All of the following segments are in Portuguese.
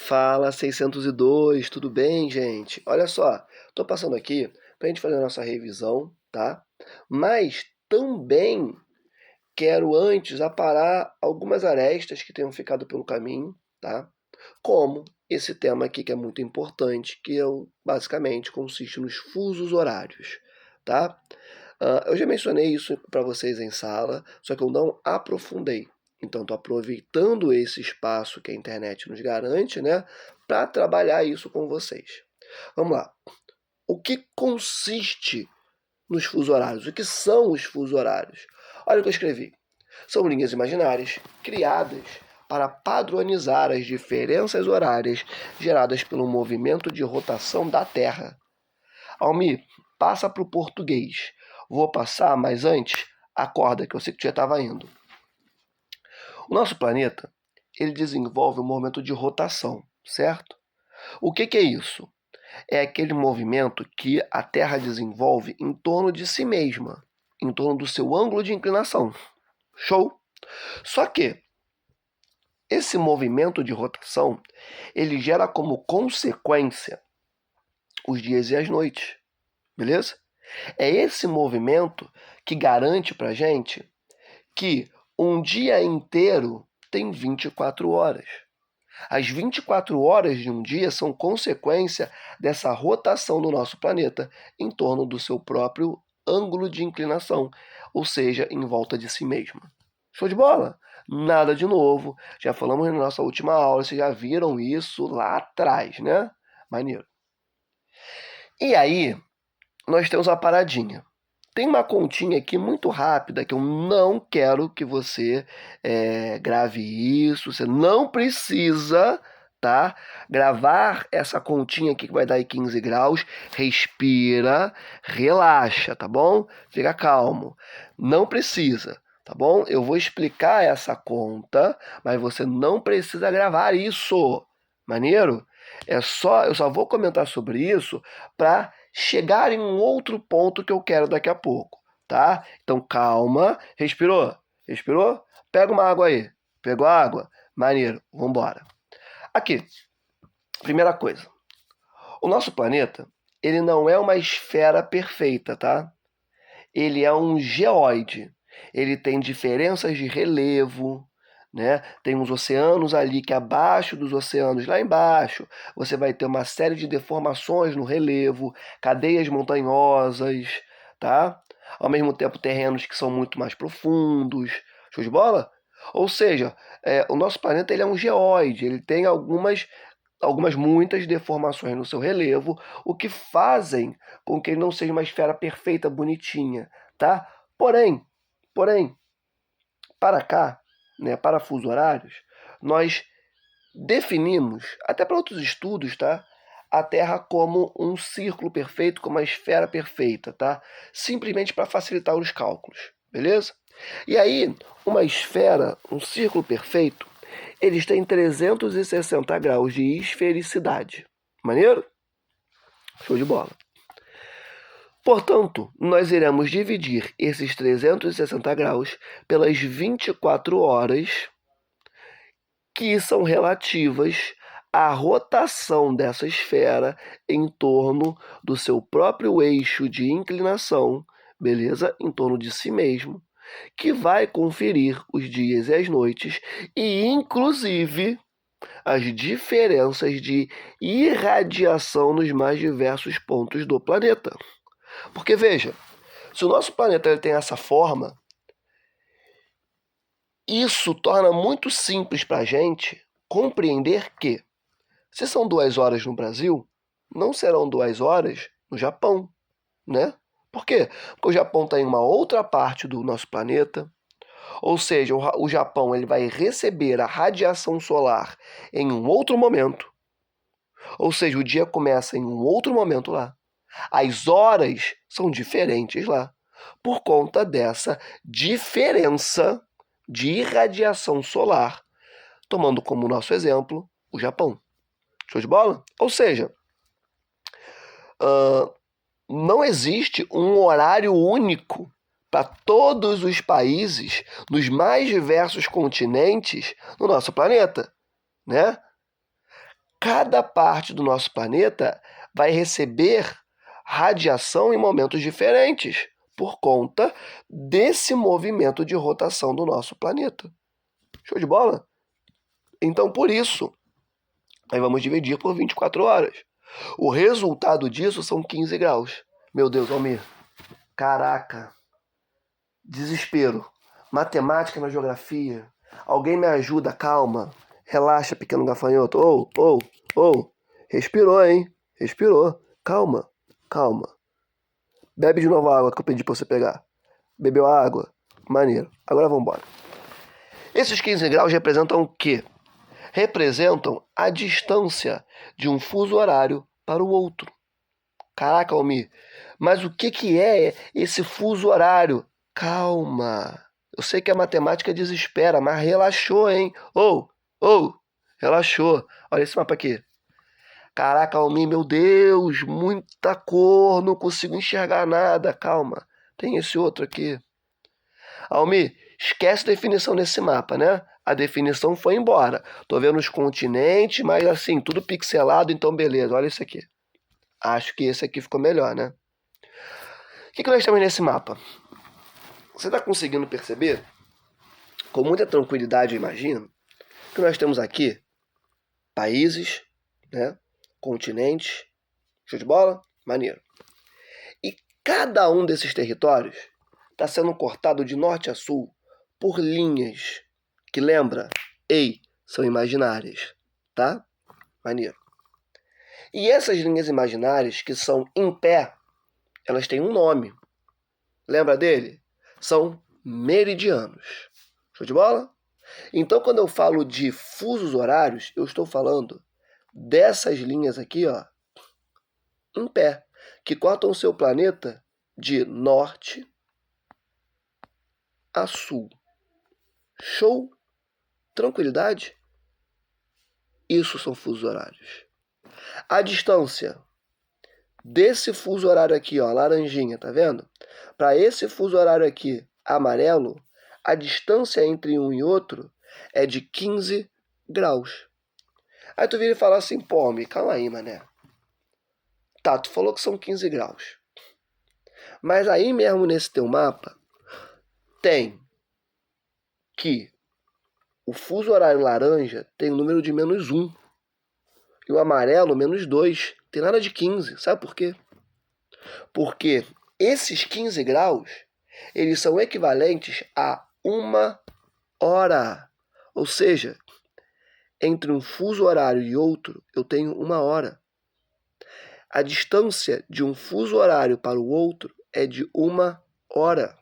Fala 602, tudo bem, gente? Olha só, tô passando aqui para a gente fazer a nossa revisão, tá? Mas também quero antes aparar algumas arestas que tenham ficado pelo caminho, tá? Como esse tema aqui que é muito importante, que basicamente consiste nos fusos horários, tá? Eu já mencionei isso para vocês em sala, só que eu não aprofundei. Então, estou aproveitando esse espaço que a internet nos garante, né, para trabalhar isso com vocês. Vamos lá. O que consiste nos fusos horários? O que são os fusos horários? Olha o que eu escrevi. São linhas imaginárias criadas para padronizar as diferenças horárias geradas pelo movimento de rotação da Terra. Almir, passa para o português. Vou passar, mas antes, acorda que eu sei que tu já estava indo. O nosso planeta, ele desenvolve um movimento de rotação, certo? O que é isso? É aquele movimento que a Terra desenvolve em torno de si mesma, em torno do seu ângulo de inclinação. Show? Só que esse movimento de rotação, ele gera como consequência os dias e as noites, beleza? É esse movimento que garante pra gente que um dia inteiro tem 24 horas. As 24 horas de um dia são consequência dessa rotação do nosso planeta em torno do seu próprio ângulo de inclinação, ou seja, em volta de si mesmo. Show de bola? Nada de novo. Já falamos na nossa última aula, vocês já viram isso lá atrás, né? Maneiro. E aí, nós temos uma paradinha. Tem uma continha aqui muito rápida que eu não quero que você grave isso. Você não precisa, tá? Gravar essa continha aqui que vai dar aí 15 graus. Respira, relaxa, tá bom? Fica calmo. Não precisa, tá bom? Eu vou explicar essa conta, mas você não precisa gravar isso. Maneiro? Eu só vou comentar sobre isso para chegar em um outro ponto que eu quero daqui a pouco, tá? Então calma, respirou? Respirou? Pega uma água aí. Pegou a água? Maneiro, vambora. Aqui, primeira coisa. O nosso planeta, ele não é uma esfera perfeita, tá? Ele é um geóide. Ele tem diferenças de relevo, né? Tem uns oceanos ali que abaixo dos oceanos lá embaixo você vai ter uma série de deformações no relevo, cadeias montanhosas, tá? Ao mesmo tempo terrenos que são muito mais profundos. Show de bola? Ou seja, o nosso planeta ele é um geóide, ele tem muitas deformações no seu relevo, o que fazem com que ele não seja uma esfera perfeita, bonitinha, tá? Porém, para cá, né, para fusos horários, nós definimos, até para outros estudos, tá? A Terra como um círculo perfeito, como uma esfera perfeita, tá? Simplesmente para facilitar os cálculos, beleza? E aí, uma esfera, um círculo perfeito, eles têm 360 graus de esfericidade. Maneiro? Show de bola. Portanto, nós iremos dividir esses 360 graus pelas 24 horas que são relativas à rotação dessa esfera em torno do seu próprio eixo de inclinação, beleza? Em torno de si mesmo, que vai conferir os dias e as noites e, inclusive, as diferenças de irradiação nos mais diversos pontos do planeta. Porque, veja, se o nosso planeta ele tem essa forma, isso torna muito simples para a gente compreender que, se são 2 horas no Brasil, não serão 2 horas no Japão, né? Por quê? Porque o Japão está em uma outra parte do nosso planeta, ou seja, o Japão ele vai receber a radiação solar em um outro momento, ou seja, o dia começa em um outro momento lá. As horas são diferentes lá, por conta dessa diferença de irradiação solar, tomando como nosso exemplo o Japão. Show de bola? Ou seja, não existe um horário único para todos os países nos mais diversos continentes no nosso planeta, né? cada parte do nosso planeta vai receber radiação em momentos diferentes, por conta desse movimento de rotação do nosso planeta. Show de bola? Então, por isso, aí vamos dividir por 24 horas. O resultado disso são 15 graus. Meu Deus, Almir. Caraca. Desespero. Matemática na geografia. Alguém me ajuda, calma. Relaxa, pequeno gafanhoto. Respirou, hein? Respirou. Calma. Bebe de novo a água que eu pedi pra você pegar. Bebeu a água? Maneiro. Agora vamos embora. Esses 15 graus representam o quê? Representam a distância de um fuso horário para o outro. Caraca, Almir, mas o que é esse fuso horário? Calma. Eu sei que a matemática desespera, mas relaxou, hein? Relaxou. Olha esse mapa aqui. Caraca, Almir, meu Deus, muita cor, não consigo enxergar nada. Calma, tem esse outro aqui. Almir, esquece a definição desse mapa, né? A definição foi embora. Tô vendo os continentes, mas assim, tudo pixelado, então beleza. Olha isso aqui. Acho que esse aqui ficou melhor, né? O que nós temos nesse mapa? Você está conseguindo perceber? Com muita tranquilidade, eu imagino, que nós temos aqui países, né? Continentes. Show de bola? Maneiro. E cada um desses territórios está sendo cortado de norte a sul por linhas que, lembra, são imaginárias, tá? Maneiro. E essas linhas imaginárias que são em pé, elas têm um nome. Lembra dele? São meridianos. Show de bola? Então, quando eu falo de fusos horários, eu estou falando dessas linhas aqui, ó, em pé, que cortam o seu planeta de norte a sul. Show? Tranquilidade? Isso são fusos horários. A distância desse fuso horário aqui, ó, laranjinha, tá vendo? Para esse fuso horário aqui, amarelo, a distância entre um e outro é de 15 graus. Aí tu vira e fala assim, pô, me calma aí, mané. Tá, tu falou que são 15 graus. Mas aí mesmo nesse teu mapa, tem que o fuso horário laranja tem o número de -1. E o amarelo, -2. Tem nada de 15. Sabe por quê? Porque esses 15 graus, eles são equivalentes a 1 hora. Ou seja, entre um fuso horário e outro, eu tenho 1 hora. A distância de um fuso horário para o outro é de 1 hora.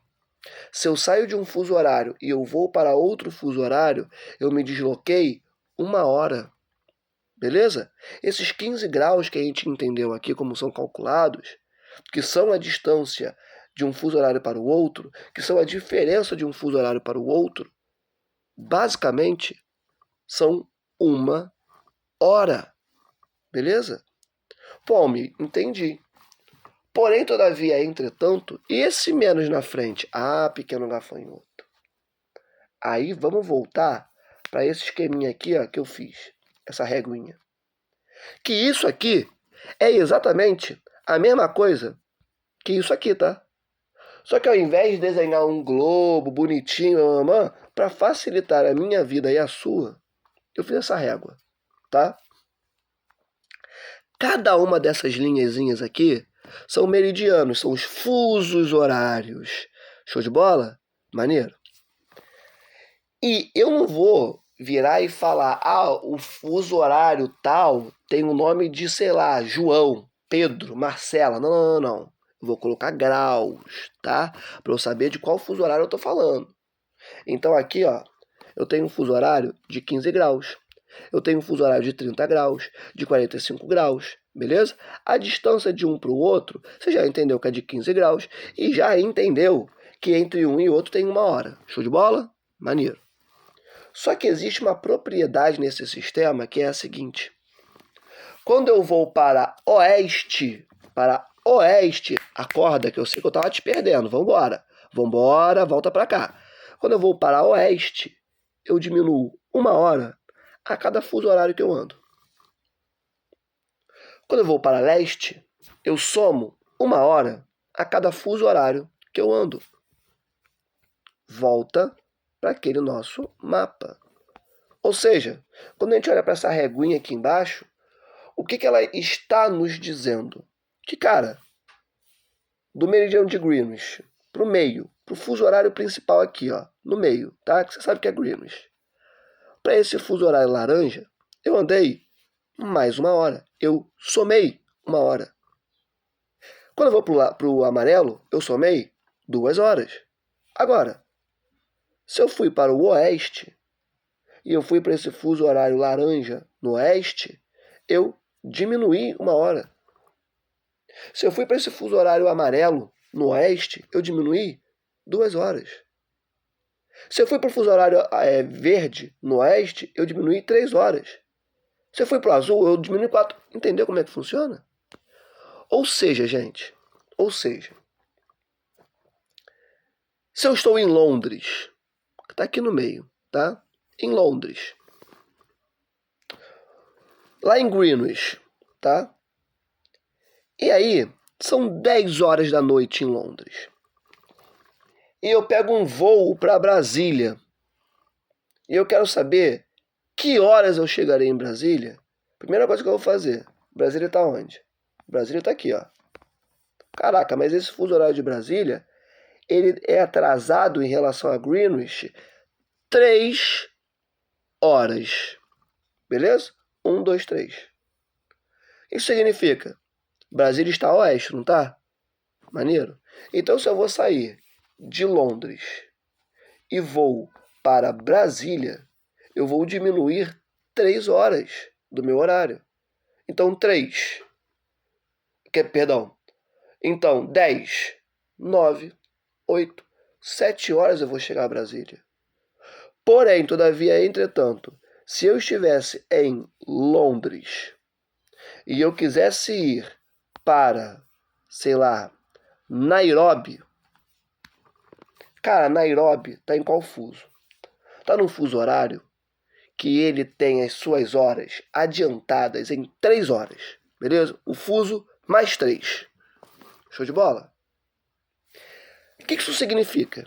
Se eu saio de um fuso horário e eu vou para outro fuso horário, eu me desloquei 1 hora. Beleza? Esses 15 graus que a gente entendeu aqui como são calculados, que são a distância de um fuso horário para o outro, que são a diferença de um fuso horário para o outro, basicamente são 1 hora. Beleza? Pô, me entendi. Porém, todavia, entretanto, esse menos na frente, pequeno gafanhoto. Aí vamos voltar para esse esqueminha aqui, ó, que eu fiz, essa reguinha. Que isso aqui é exatamente a mesma coisa que isso aqui, tá? Só que ao invés de desenhar um globo bonitinho, para facilitar a minha vida e a sua, eu fiz essa régua, tá? Cada uma dessas linhazinhas aqui são meridianos, são os fusos horários. Show de bola? Maneiro. E eu não vou virar e falar, o fuso horário tal tem o nome de, sei lá, João, Pedro, Marcela. Não. Eu vou colocar graus, tá? Para eu saber de qual fuso horário eu tô falando. Então aqui, ó, eu tenho um fuso horário de 15 graus. Eu tenho um fuso horário de 30 graus, de 45 graus, beleza? A distância de um para o outro, você já entendeu que é de 15 graus e já entendeu que entre um e outro tem 1 hora. Show de bola? Maneiro. Só que existe uma propriedade nesse sistema que é a seguinte. Quando eu vou para oeste, acorda que eu sei que eu estava te perdendo, vambora, volta para cá. Quando eu vou para oeste, eu diminuo 1 hora a cada fuso horário que eu ando. Quando eu vou para leste, eu somo 1 hora a cada fuso horário que eu ando. Volta para aquele nosso mapa. Ou seja, quando a gente olha para essa reguinha aqui embaixo, o que ela está nos dizendo? Que, cara, do meridiano de Greenwich para o meio, para o fuso horário principal aqui, ó, no meio, tá? Que você sabe que é Greenwich. Para esse fuso horário laranja, eu andei mais 1 hora. Eu somei 1 hora. Quando eu vou para o amarelo, eu somei 2 horas. Agora, se eu fui para o oeste e eu fui para esse fuso horário laranja no oeste, eu diminuí 1 hora. Se eu fui para esse fuso horário amarelo no oeste, eu diminuí 2 horas. Se eu fui para o fuso horário verde no oeste, eu diminuí 3 horas. Se eu fui para o azul, eu diminui 4. Entendeu como é que funciona? Ou seja, gente, se eu estou em Londres, que está aqui no meio, tá? Em Londres. Lá em Greenwich, tá? E aí, são 10 horas da noite em Londres. E eu pego um voo para Brasília. E eu quero saber que horas eu chegarei em Brasília. Primeira coisa que eu vou fazer. Brasília está onde? Brasília está aqui, ó. Caraca, mas esse fuso horário de Brasília, ele é atrasado em relação a Greenwich 3 horas. Beleza? 1, 2, 3. Isso significa? Brasília está a oeste, não tá? Maneiro? Então, se eu vou sair de Londres e vou para Brasília, eu vou diminuir 3 horas do meu horário. Então, 3. Então, 10, 9, 8, 7 horas eu vou chegar a Brasília. Porém, todavia, entretanto, se eu estivesse em Londres e eu quisesse ir para, sei lá, Nairobi. Cara, Nairobi tá em qual fuso? Tá num fuso horário que ele tem as suas horas adiantadas em 3 horas. Beleza? O fuso mais 3. Show de bola? O que isso significa?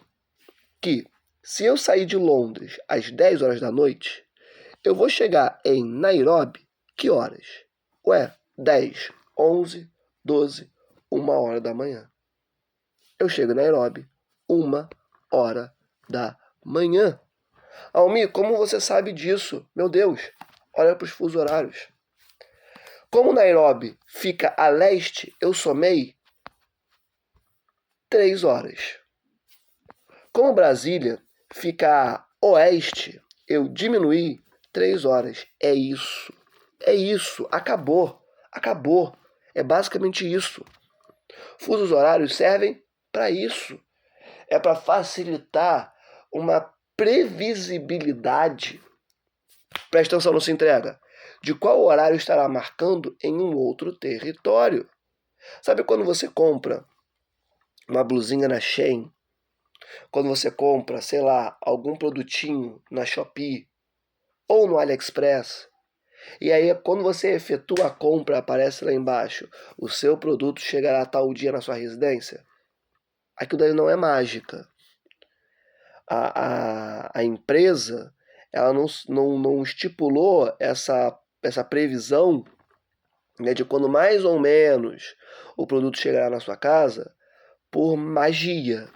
Que se eu sair de Londres às 10 horas da noite, eu vou chegar em Nairobi que horas? Ué, 10, 11, 12, 1 hora da manhã. Eu chego em Nairobi 1 hora da manhã. Almir, como você sabe disso? Meu Deus, olha para os fusos horários. Como Nairobi fica a leste, eu somei 3 horas. Como Brasília fica a oeste, eu diminuí 3 horas. É isso. É isso. Acabou. Acabou. É basicamente isso. Fusos horários servem para isso. É para facilitar uma previsibilidade. Presta atenção, não se entrega. De qual horário estará marcando em um outro território. Sabe quando você compra uma blusinha na Shein? Quando você compra, sei lá, algum produtinho na Shopee ou no AliExpress, e aí quando você efetua a compra, aparece lá embaixo, o seu produto chegará a tal dia na sua residência? Aquilo daí não é mágica. A empresa, ela não estipulou essa previsão, né, de quando mais ou menos o produto chegará na sua casa por magia,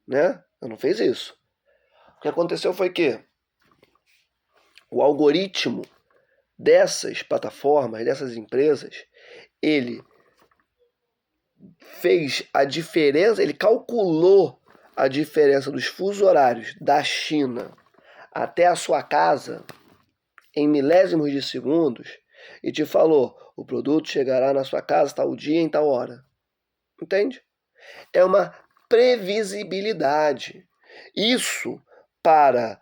né? Ela não fez isso. O que aconteceu foi que o algoritmo dessas plataformas, dessas empresas, ele fez a diferença, ele calculou a diferença dos fusos horários da China até a sua casa em milésimos de segundos e te falou, o produto chegará na sua casa tal dia em tal hora. Entende? É uma previsibilidade. Isso para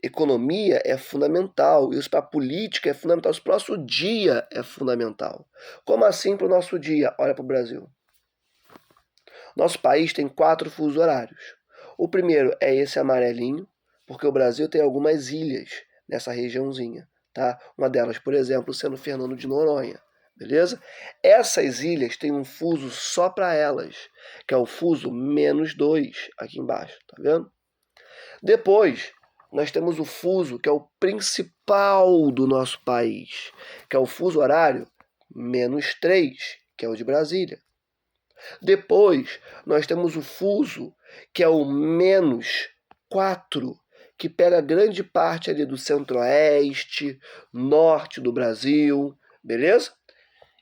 economia é fundamental, isso para a política é fundamental, isso para o nosso dia é fundamental. Como assim para o nosso dia? Olha para o Brasil. Nosso país tem 4 fusos horários. O primeiro é esse amarelinho, porque o Brasil tem algumas ilhas nessa regiãozinha, tá? Uma delas, por exemplo, sendo Fernando de Noronha, beleza? Essas ilhas têm um fuso só para elas, que é o fuso -2, aqui embaixo, tá vendo? Depois, nós temos o fuso, que é o principal do nosso país, que é o fuso horário -3, que é o de Brasília. Depois, nós temos o fuso, que é o -4, que pega grande parte ali do centro-oeste, norte do Brasil, beleza?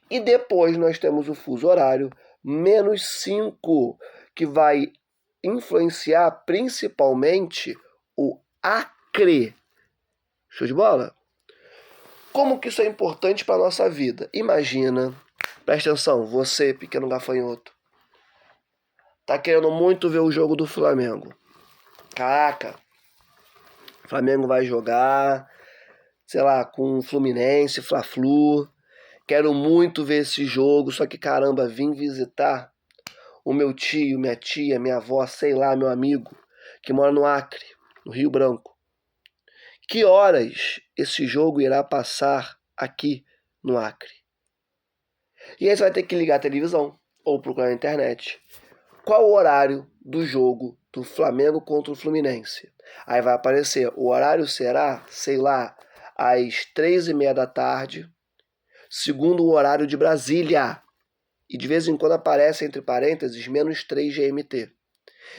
E depois nós temos o fuso horário -5, que vai influenciar principalmente o Acre. Show de bola? Como que isso é importante para a nossa vida? Imagina, presta atenção, você, pequeno gafanhoto, tá querendo muito ver o jogo do Flamengo. Caraca, o Flamengo vai jogar, sei lá, com o Fluminense, Fla-Flu. Quero muito ver esse jogo, só que caramba, vim visitar o meu tio, minha tia, minha avó, sei lá, meu amigo, que mora no Acre, no Rio Branco. Que horas esse jogo irá passar aqui no Acre? E aí você vai ter que ligar a televisão ou procurar na internet. Qual o horário do jogo do Flamengo contra o Fluminense? Aí vai aparecer, o horário será, sei lá, às 3h30 da tarde, segundo o horário de Brasília. E de vez em quando aparece, entre parênteses, -3 GMT.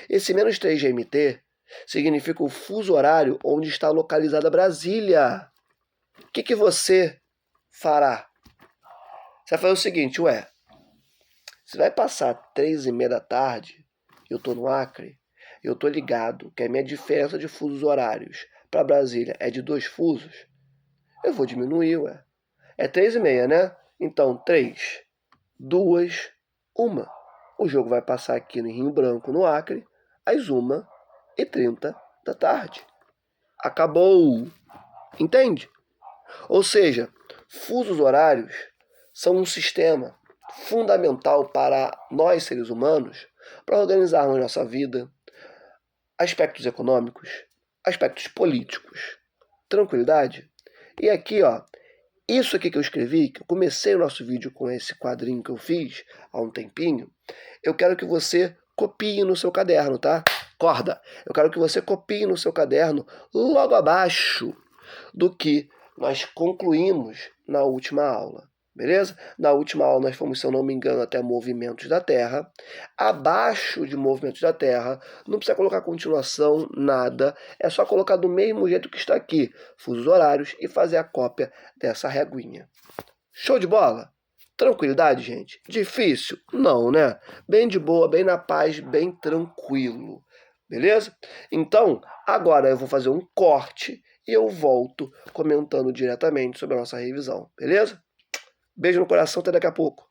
Esse -3 GMT significa o fuso horário onde está localizada Brasília. O que você fará? Você vai fazer o seguinte, você vai passar 3h30 da tarde, eu estou no Acre, eu estou ligado que a minha diferença de fusos horários para Brasília é de 2 fusos, eu vou diminuir, É 3h30, né? Então, 3, 2, 1. O jogo vai passar aqui no Rio Branco, no Acre, às 1h30 da tarde. Acabou. Entende? Ou seja, fusos horários são um sistema fundamental para nós, seres humanos, para organizarmos nossa vida, aspectos econômicos, aspectos políticos, tranquilidade. E aqui, isso aqui que eu escrevi, que eu comecei o nosso vídeo com esse quadrinho que eu fiz há um tempinho, eu quero que você copie no seu caderno, tá? Acorda! Eu quero que você copie no seu caderno logo abaixo do que nós concluímos na última aula, beleza? Na última aula nós fomos, se eu não me engano, até movimentos da Terra. Abaixo de movimentos da Terra, não precisa colocar continuação, nada. É só colocar do mesmo jeito que está aqui, fusos horários, e fazer a cópia dessa reguinha. Show de bola? Tranquilidade, gente? Difícil? Não, né? Bem de boa, bem na paz, bem tranquilo. Beleza? Então, agora eu vou fazer um corte e eu volto comentando diretamente sobre a nossa revisão. Beleza? Beijo no coração, até daqui a pouco.